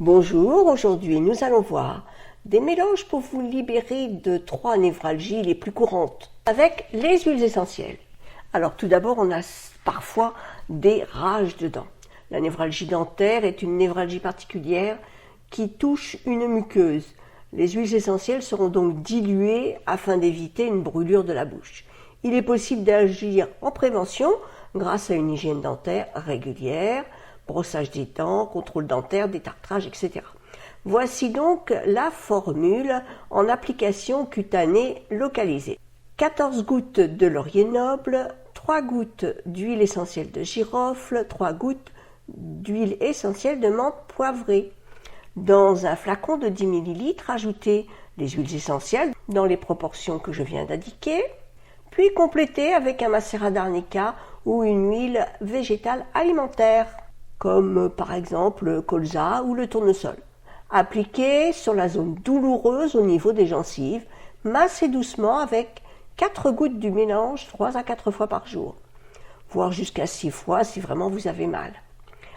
Bonjour, aujourd'hui nous allons voir des mélanges pour vous libérer de 3 névralgies les plus courantes avec les huiles essentielles. Alors tout d'abord, on a parfois des rages de dents. La névralgie dentaire est une névralgie particulière qui touche une muqueuse. Les huiles essentielles seront donc diluées afin d'éviter une brûlure de la bouche. Il est possible d'agir en prévention grâce à une hygiène dentaire régulière, brossage des dents, contrôle dentaire, détartrage, etc. Voici donc la formule en application cutanée localisée. 14 gouttes de laurier noble, 3 gouttes d'huile essentielle de girofle, 3 gouttes d'huile essentielle de menthe poivrée. Dans un flacon de 10 ml, ajoutez les huiles essentielles dans les proportions que je viens d'indiquer, puis complétez avec un macérat d'arnica ou une huile végétale alimentaire, comme par exemple le colza ou le tournesol. Appliquez sur la zone douloureuse au niveau des gencives, massez doucement avec 4 gouttes du mélange 3 à 4 fois par jour, voire jusqu'à 6 fois si vraiment vous avez mal.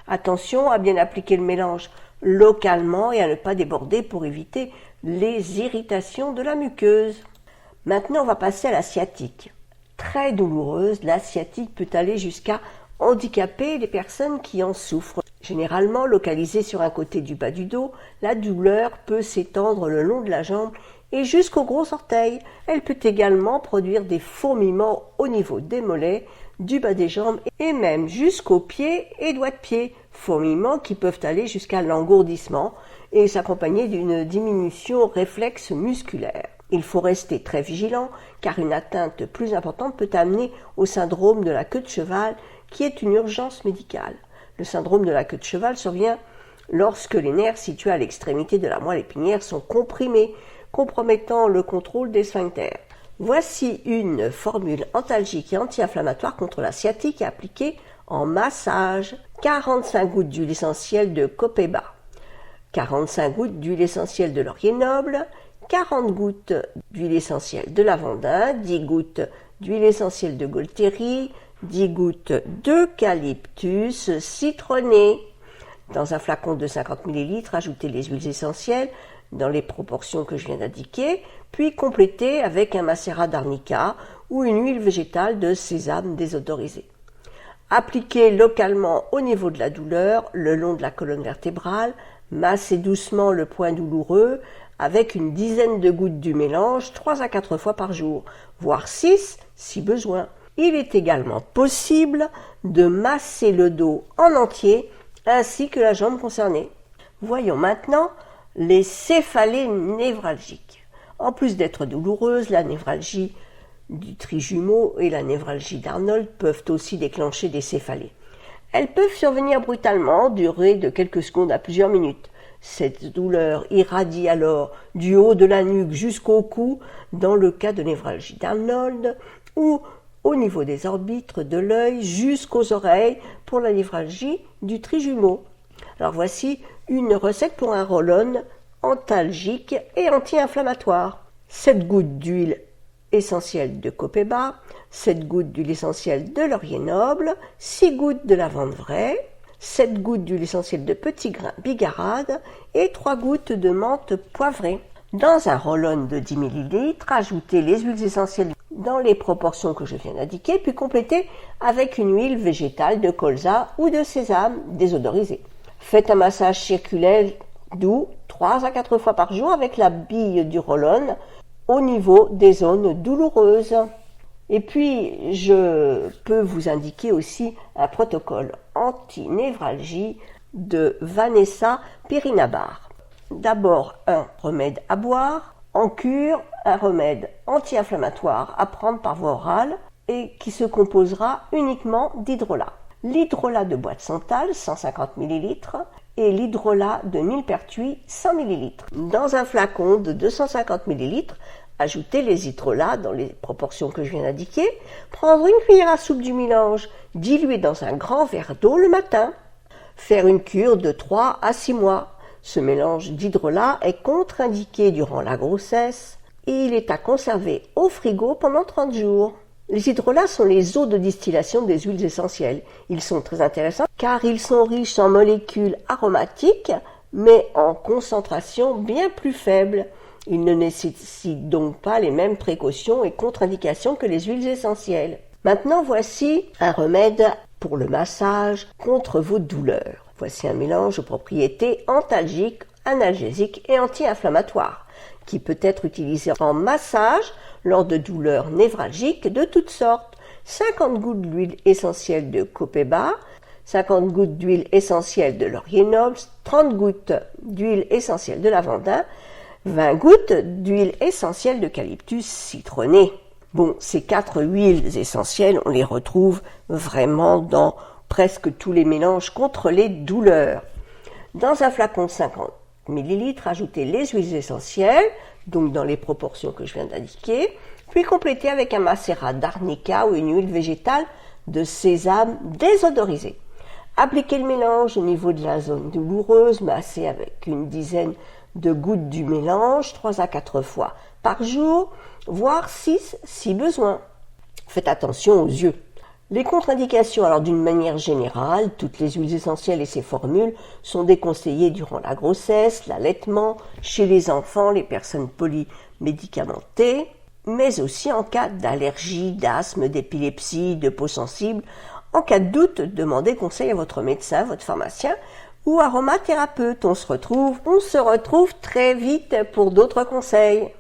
Attention à bien appliquer le mélange localement et à ne pas déborder pour éviter les irritations de la muqueuse. Maintenant, on va passer à la sciatique. Très douloureuse, la sciatique peut aller jusqu'à handicaper les personnes qui en souffrent. Généralement localisée sur un côté du bas du dos, la douleur peut s'étendre le long de la jambe et jusqu'au gros orteil. Elle peut également produire des fourmillements au niveau des mollets, du bas des jambes et même jusqu'aux pieds et doigts de pied. Fourmillements qui peuvent aller jusqu'à l'engourdissement et s'accompagner d'une diminution réflexe musculaire. Il faut rester très vigilant car une atteinte plus importante peut amener au syndrome de la queue de cheval qui est une urgence médicale. Le syndrome de la queue de cheval survient lorsque les nerfs situés à l'extrémité de la moelle épinière sont comprimés, compromettant le contrôle des sphincters. Voici une formule antalgique et anti-inflammatoire contre la sciatique appliquée en massage. 45 gouttes d'huile essentielle de copaiba, 45 gouttes d'huile essentielle de laurier noble, 40 gouttes d'huile essentielle de lavandin, 10 gouttes d'huile essentielle de Gualtéry, 10 gouttes d'eucalyptus citronné. Dans un flacon de 50 ml, ajoutez les huiles essentielles dans les proportions que je viens d'indiquer, puis complétez avec un macérat d'arnica ou une huile végétale de sésame désodorisée. Appliquez localement au niveau de la douleur, le long de la colonne vertébrale, massez doucement le point douloureux avec une dizaine de gouttes du mélange 3 à 4 fois par jour, voire 6 si besoin. Il est également possible de masser le dos en entier ainsi que la jambe concernée. Voyons maintenant les céphalées névralgiques. En plus d'être douloureuse, la névralgie du trijumeau et la névralgie d'Arnold peuvent aussi déclencher des céphalées. Elles peuvent survenir brutalement, durer de quelques secondes à plusieurs minutes. Cette douleur irradie alors du haut de la nuque jusqu'au cou dans le cas de névralgie d'Arnold ou au niveau des orbites de l'œil jusqu'aux oreilles pour la névralgie du trijumeau. Alors voici une recette pour un roll-on antalgique et anti-inflammatoire. 7 gouttes d'huile essentielle de copaiba, 7 gouttes d'huile essentielle de laurier noble, 6 gouttes de lavande vraie, 7 gouttes d'huile essentielle de petits grains bigarade et 3 gouttes de menthe poivrée. Dans un roll-on de 10 ml, ajoutez les huiles essentielles dans les proportions que je viens d'indiquer, puis complétez avec une huile végétale de colza ou de sésame désodorisée. Faites un massage circulaire doux 3 à 4 fois par jour avec la bille du roll-on au niveau des zones douloureuses. Et puis, je peux vous indiquer aussi un protocole anti-névralgie de Vanessa Pirinabar. D'abord, un remède à boire, en cure, un remède anti-inflammatoire à prendre par voie orale et qui se composera uniquement d'hydrolat. L'hydrolat de boîte santal, 150 ml, et l'hydrolat de millepertuis, 100 ml. Dans un flacon de 250 ml, ajoutez les hydrolats dans les proportions que je viens d'indiquer, prendre une cuillère à soupe du mélange, dilué dans un grand verre d'eau le matin, faire une cure de 3 à 6 mois. Ce mélange d'hydrolat est contre-indiqué durant la grossesse et il est à conserver au frigo pendant 30 jours. Les hydrolats sont les eaux de distillation des huiles essentielles. Ils sont très intéressants car ils sont riches en molécules aromatiques mais en concentration bien plus faible. Il ne nécessite donc pas les mêmes précautions et contre-indications que les huiles essentielles. Maintenant, voici un remède pour le massage contre vos douleurs. Voici un mélange aux propriétés antalgiques, analgésiques et anti-inflammatoires qui peut être utilisé en massage lors de douleurs névralgiques de toutes sortes. 50 gouttes d'huile essentielle de copaiba, 50 gouttes d'huile essentielle de laurier noble, 30 gouttes d'huile essentielle de lavandin, 20 gouttes d'huile essentielle d'eucalyptus citronné. Bon, ces 4 huiles essentielles, on les retrouve vraiment dans presque tous les mélanges contre les douleurs. Dans un flacon de 50 ml, ajoutez les huiles essentielles, donc dans les proportions que je viens d'indiquer, puis complétez avec un macérat d'arnica ou une huile végétale de sésame désodorisée. Appliquez le mélange au niveau de la zone douloureuse, massez avec une dizaine de gouttes du mélange 3 à 4 fois par jour, voire 6 si besoin. Faites attention aux yeux. Les contre-indications, alors d'une manière générale, toutes les huiles essentielles et ces formules sont déconseillées durant la grossesse, l'allaitement, chez les enfants, les personnes polymédicamentées, mais aussi en cas d'allergie, d'asthme, d'épilepsie, de peau sensible. En cas de doute, demandez conseil à votre médecin, votre pharmacien ou aromathérapeute. On se retrouve très vite pour d'autres conseils.